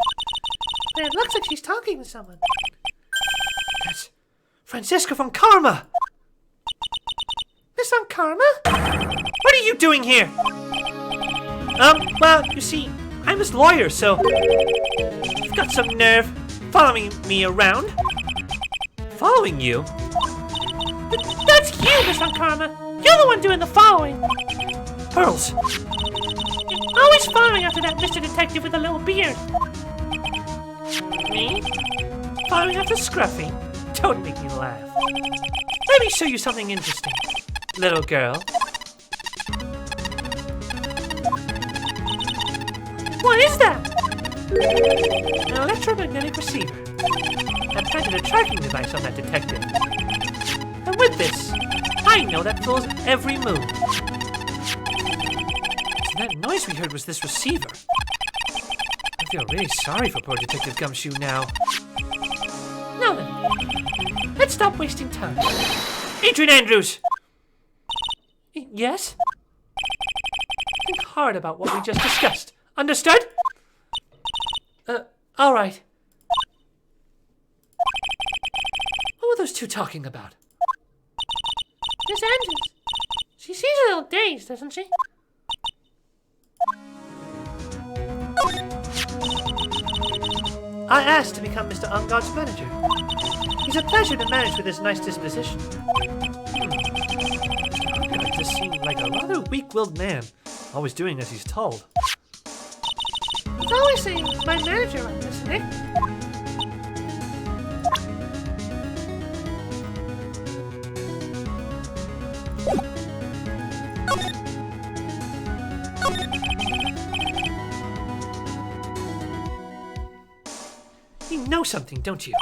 And it looks like she's talking to someone. That's Francisca from Karma! Miss from Karma? What are you doing here? Well, you see, I'm his lawyer, so you've got some nerve following me around. Following you? That's you, Miss Von Karma. You're the one doing the following. Pearls. You're always following after that Mr. Detective with a little beard. Me? Following after Scruffy? Don't make me laugh. Let me show you something interesting, little girl. What is that? An electromagnetic receiver. I planted a tracking device on that detective. And with this, I know that fools every move. So that noise we heard was this receiver. I feel really sorry for poor Detective Gumshoe now. Now then, let's stop wasting time. Adrian Andrews! Yes? Think hard about what we just discussed. Understood? All right. What were those two talking about? Miss Andrews. She seems a little dazed, doesn't she? I asked to become Mr. Ungod's manager. He He's a pleasure to manage with his nice disposition. He just seemed like a rather weak-willed man, always doing as he's told. It's always saying my manager on this, Nick. You know something, don't you?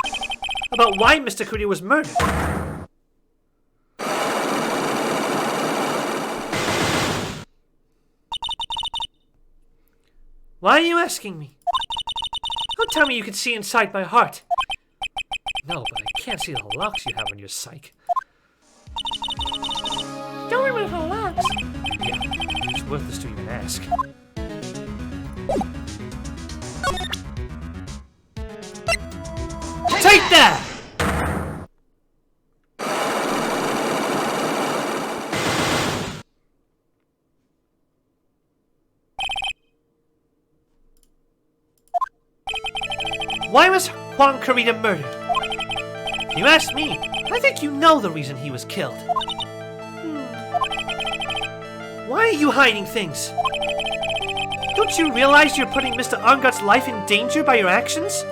About why Mr. Kurita was murdered. Why are you asking me? Don't tell me you can see inside my heart. No, but I can't see the locks you have on your psyche. Don't remove the locks. Yeah, it's worthless to even ask. Take that! Why was Juan Kurita murdered? You asked me. I think you know the reason he was killed. Why are you hiding things? Don't you realize you're putting Mr. Angot's life in danger by your actions?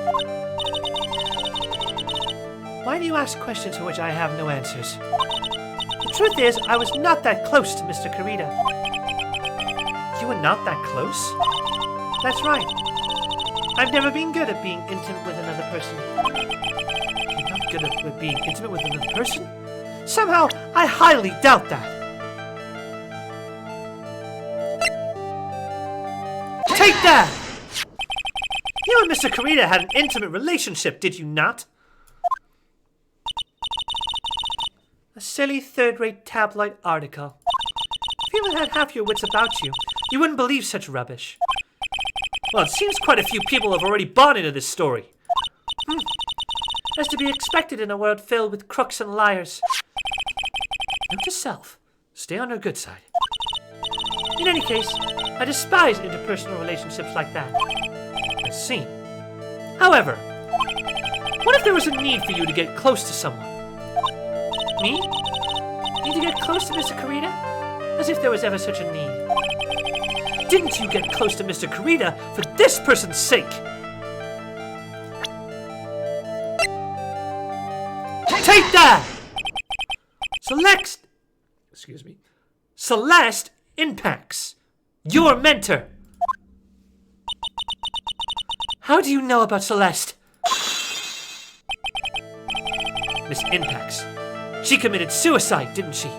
Why do you ask questions for which I have no answers? The truth is, I was not that close to Mr. Kurita. You were not that close? That's right. I've never been good at being intimate with another person. You're not good at being intimate with another person? Somehow, I highly doubt that. Take that! You and Mr. Kurita had an intimate relationship, did you not? A silly third-rate tabloid article. If you had half your wits about you, you wouldn't believe such rubbish. Well, it seems quite a few people have already bought into this story. As to be expected in a world filled with crooks and liars. Note to self, stay on our good side. In any case, I despise interpersonal relationships like that. I see. However, what if there was a need for you to get close to someone? Me? Need to get close to Mr. Kurita? As if there was ever such a need. Didn't you get close to Mr. Kurita for this person's sake? Take that! Celeste Impacts. Your mentor. How do you know about Celeste? Miss Impacts. She committed suicide, didn't she?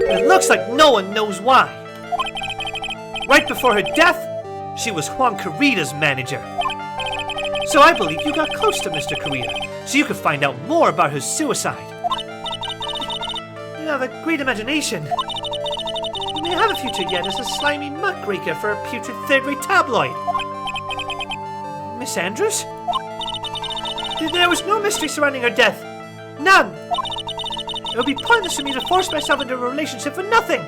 It looks like no one knows why. Right before her death, she was Juan Kurita's manager. So I believe you got close to Mr. Kurita, so you could find out more about her suicide. You have a great imagination. You may have a future yet as a slimy muckraker for a putrid third-rate tabloid. Miss Andrews? There was no mystery surrounding her death. None. It would be pointless for me to force myself into a relationship for nothing.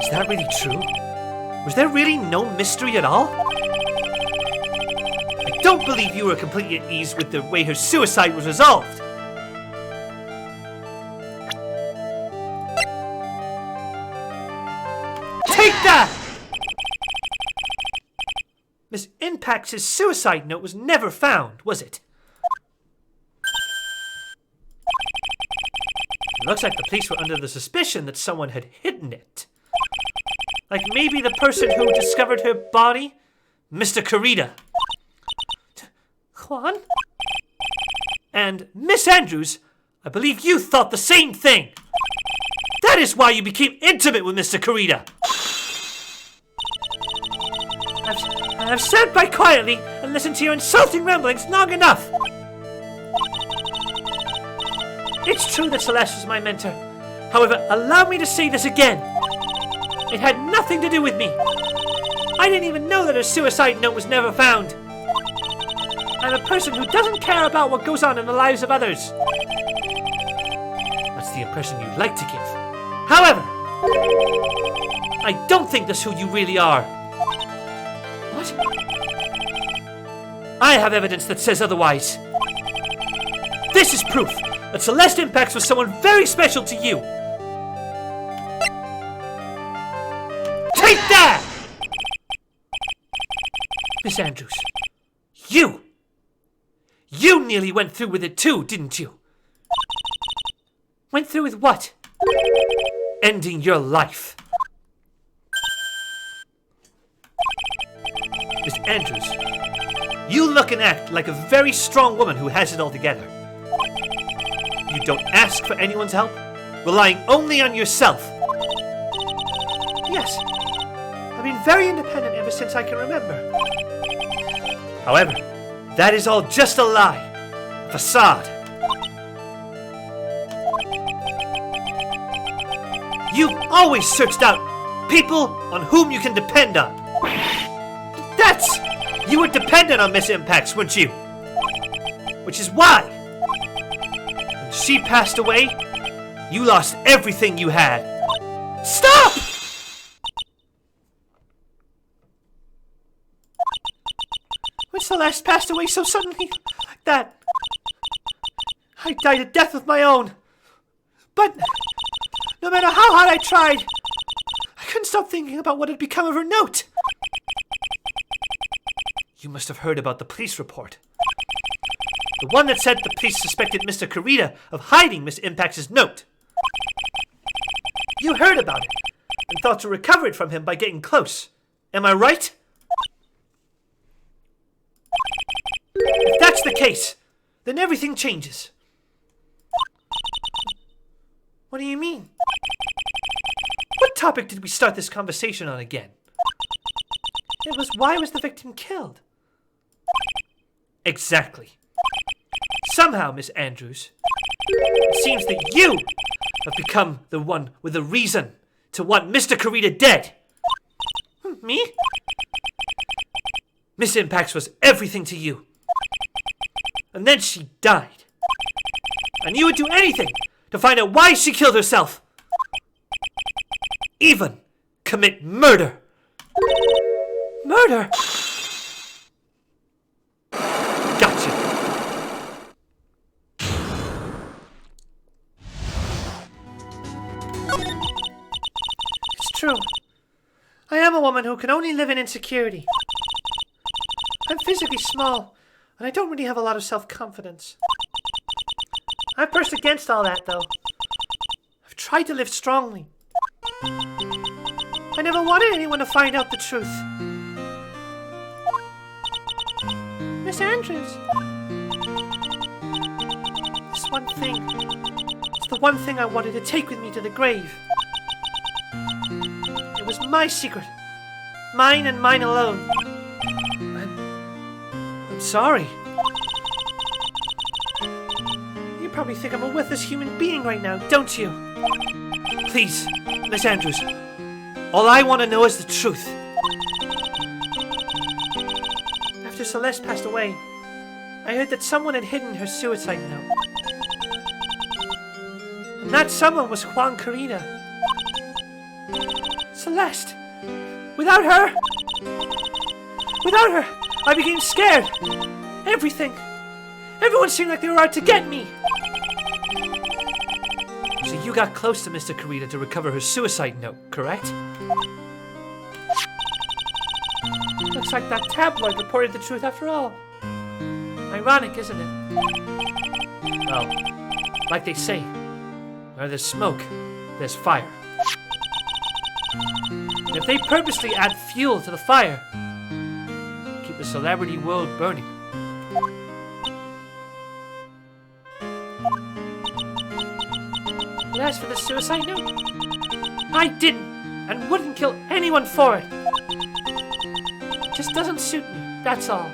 Is that really true? Was there really no mystery at all? I don't believe you were completely at ease with the way her suicide was resolved. Take that! Miss Impact's suicide note was never found, was it? It looks like the police were under the suspicion that someone had hidden it. Like maybe the person who discovered her body? Mr. Kurita. Juan? And Miss Andrews, I believe you thought the same thing. That is why you became intimate with Mr. Kurita. I've sat by quietly and listened to your insulting ramblings long enough. It's true that Celeste was my mentor. However, allow me to say this again. It had nothing to do with me. I didn't even know that her suicide note was never found. I'm a person who doesn't care about what goes on in the lives of others. That's the impression you'd like to give. However, I don't think that's who you really are. What? I have evidence that says otherwise. This is proof that Celeste Impacts was someone very special to you. Take that! Miss Andrews, you nearly went through with it too, didn't you? Went through with what? Ending your life. Miss Andrews, you look and act like a very strong woman who has it all together. You don't ask for anyone's help, relying only on yourself. Yes, I've been very independent ever since I can remember. However, that is all just a lie, a facade. You've always searched out people on whom you can depend on. You were dependent on Miss Impacts, weren't you? Which is why, when she passed away, you lost everything you had. Stop! When Celeste passed away so suddenly like that, I died a death of my own. But no matter how hard I tried, I couldn't stop thinking about what had become of her note. You must have heard about the police report. The one that said the police suspected Mr. Kurita of hiding Miss Impacts' note. You heard about it and thought to recover it from him by getting close. Am I right? If that's the case, then everything changes. What do you mean? What topic did we start this conversation on again? It was, why was the victim killed? Exactly. Somehow, Miss Andrews, it seems that you have become the one with the reason to want Mr. Kurita dead. Me? Miss Impacts was everything to you. And then she died. And you would do anything to find out why she killed herself. Even commit murder. Murder? Gotcha. It's true. I am a woman who can only live in insecurity. I'm physically small, and I don't really have a lot of self-confidence. I've pushed against all that, though. I've tried to live strongly. I never wanted anyone to find out the truth. Miss Andrews. This one thing. It's the one thing I wanted to take with me to the grave. It was my secret. Mine and mine alone. I'm sorry. You probably think I'm a worthless human being right now, don't you? Please, Miss Andrews, all I want to know is the truth. After Celeste passed away, I heard that someone had hidden her suicide note. And that someone was Juan Kurita. Celeste! Without her, I became scared. Everyone seemed like they were out to get me. So you got close to Mr. Kurita to recover her suicide note, correct? Looks like that tabloid reported the truth after all. Ironic, isn't it? Well, like they say, where there's smoke, there's fire. And if they purposely add fuel to the fire, keep the celebrity world burning. But as for the suicide note, I didn't and wouldn't kill anyone for it. It just doesn't suit me, that's all.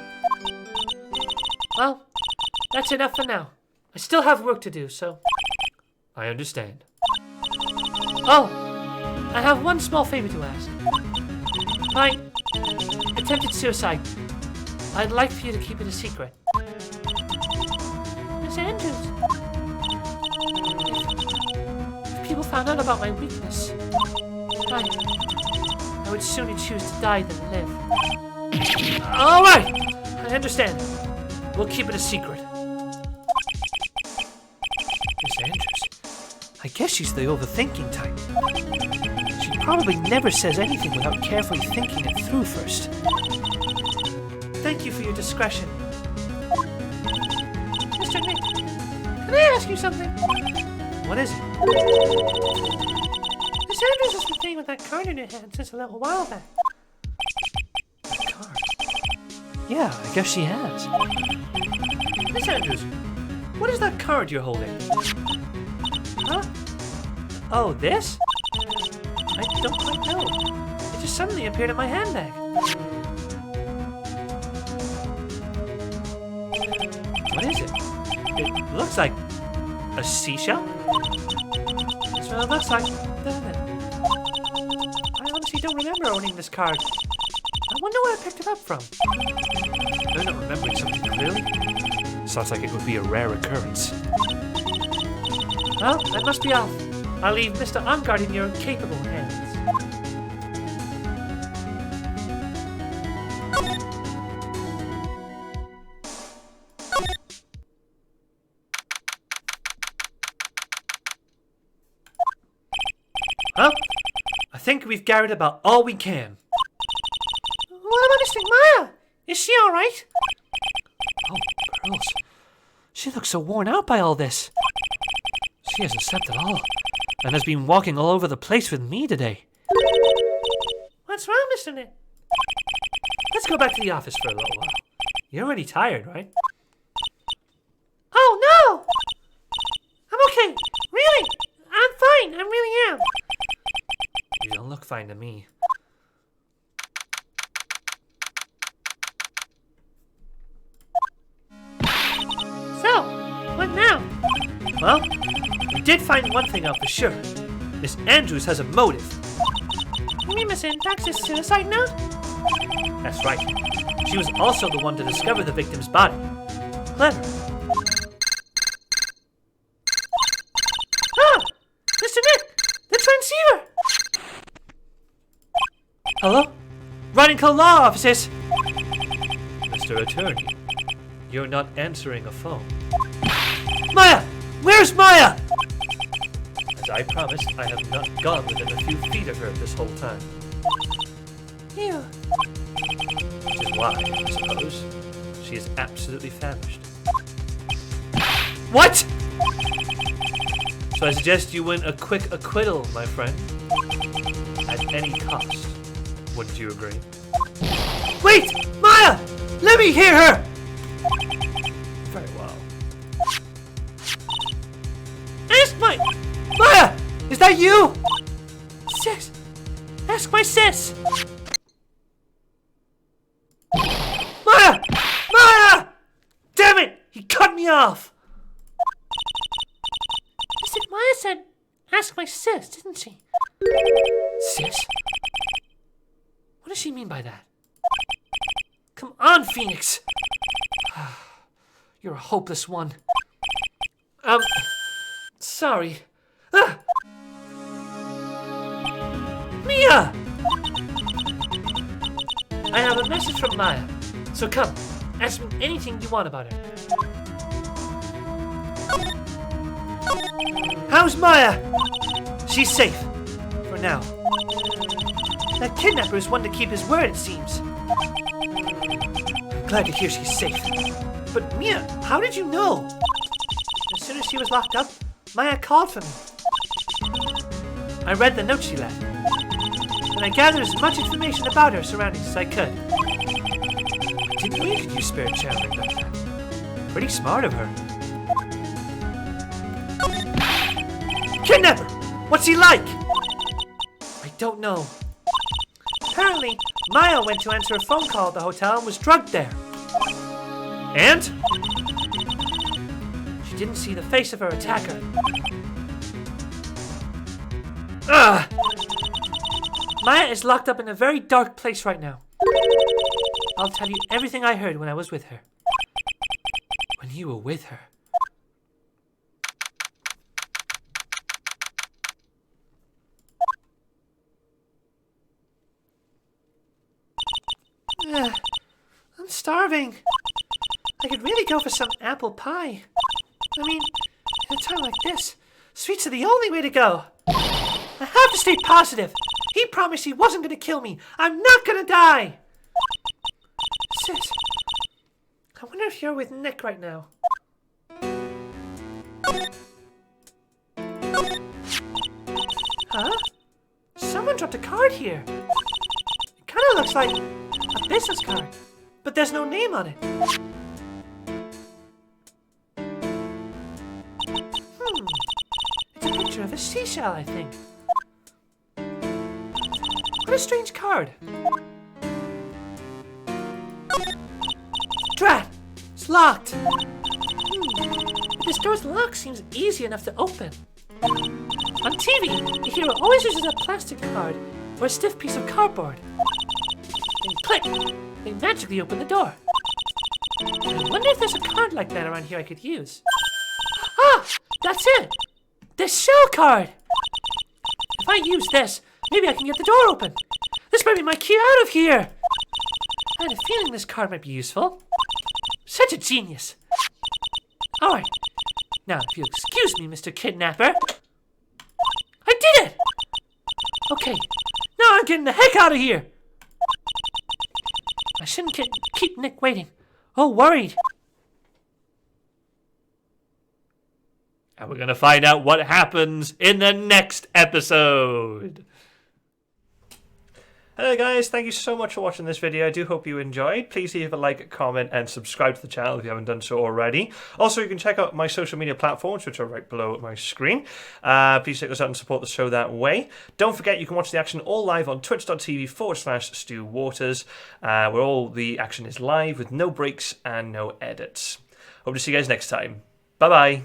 Well, that's enough for now. I still have work to do, so... I understand. Oh, I have one small favor to ask. I attempted suicide. I'd like for you to keep it a secret. Miss Andrews. If people found out about my weakness, I would sooner choose to die than live. All right! I understand. We'll keep it a secret. Miss Andrews, I guess she's the overthinking type. She probably never says anything without carefully thinking it through first. Thank you for your discretion. Mr. Nick, can I ask you something? What is it? Miss Andrews has been playing with that card in her hand since a little while back. That card? Yeah, I guess she has. Miss Andrews, what is that card you're holding? Huh? Oh, this? I don't quite know. It just suddenly appeared in my handbag. What is it? It looks like a seashell? That's what it looks like, doesn't it? I honestly don't remember owning this card. I wonder where I picked it up from. You're not remembering something clearly? Sounds like it would be a rare occurrence. Well, I must be off. I'll leave Mr. Ongard in your capable hands. Well, I think we've gathered about all we can. What about Miss Maya? Is she all right? Oh, girls. She looks so worn out by all this. She hasn't slept at all, and has been walking all over the place with me today. What's wrong, Mr. Nick? Let's go back to the office for a little while. You're already tired, right? Oh, no! I'm okay. Really? I'm fine. I really am. You don't look fine to me. So, what now? Well, we did find one thing out for sure. Miss Andrews has a motive. You mean Miss Intax's suicide note? That's right. She was also the one to discover the victim's body. Clever. Ah! Mr. Nick! The transceiver! Hello? Radical Law Offices! Mr. Attorney, you're not answering a phone. Maya! Where's Maya? As I promised, I have not gone within a few feet of her this whole time. Ew. Which is why, I suppose, she is absolutely famished. What?! So I suggest you win a quick acquittal, my friend. At any cost. Wouldn't you agree? Wait! Maya! Let me hear her! Very well. Ask my... Maya! Is that you? Sis! Ask my sis! Maya! Maya! Damn it! He cut me off! Maya said, ask my sis, didn't she? Sis? What does she mean by that? Come on, Phoenix! You're a hopeless one. Sorry. Ah! Mia! I have a message from Maya. So come, ask me anything you want about her. How's Maya? She's safe. For now. That kidnapper is one to keep his word, it seems. I'm glad to hear she's safe. But Mia, how did you know? As soon as she was locked up, Maya called for me. I read the note she left. And I gathered as much information about her surroundings as I could. I didn't know you could use spirit channeling like that. Pretty smart of her. Kidnapper! What's he like? I don't know. Apparently, Maya went to answer a phone call at the hotel and was drugged there. And? She didn't see the face of her attacker. Ugh! Maya is locked up in a very dark place right now. I'll tell you everything I heard when I was with her. When you were with her. I'm starving. I could really go for some apple pie. I mean, in a time like this, sweets are the only way to go. I have to stay positive. He promised he wasn't going to kill me. I'm not going to die. Sis, I wonder if you're with Nick right now. Huh? Someone dropped a card here. It kind of looks like a business card, but there's no name on it. It's a picture of a seashell, I think. What a strange card. Drat! It's locked. This door's lock seems easy enough to open. On TV, the hero always uses a plastic card or a stiff piece of cardboard. Then click, they magically open the door. I wonder if there's a card like that around here I could use. Ah! That's it! This shell card! If I use this, maybe I can get the door open. This might be my key out of here! I had a feeling this card might be useful. Such a genius. Alright. Now, if you'll excuse me, Mr. Kidnapper. I did it! Okay, now I'm getting the heck out of here! I shouldn't keep Nick waiting. Oh, worried. And we're going to find out what happens in the next episode. Hello guys, thank you so much for watching this video. I do hope you enjoyed. Please leave a like, comment, and subscribe to the channel if you haven't done so already. Also, you can check out my social media platforms, which are right below my screen. Please check us out and support the show that way. Don't forget, you can watch the action all live on twitch.tv/Stu Waters, where all the action is live with no breaks and no edits. Hope to see you guys next time. Bye-bye.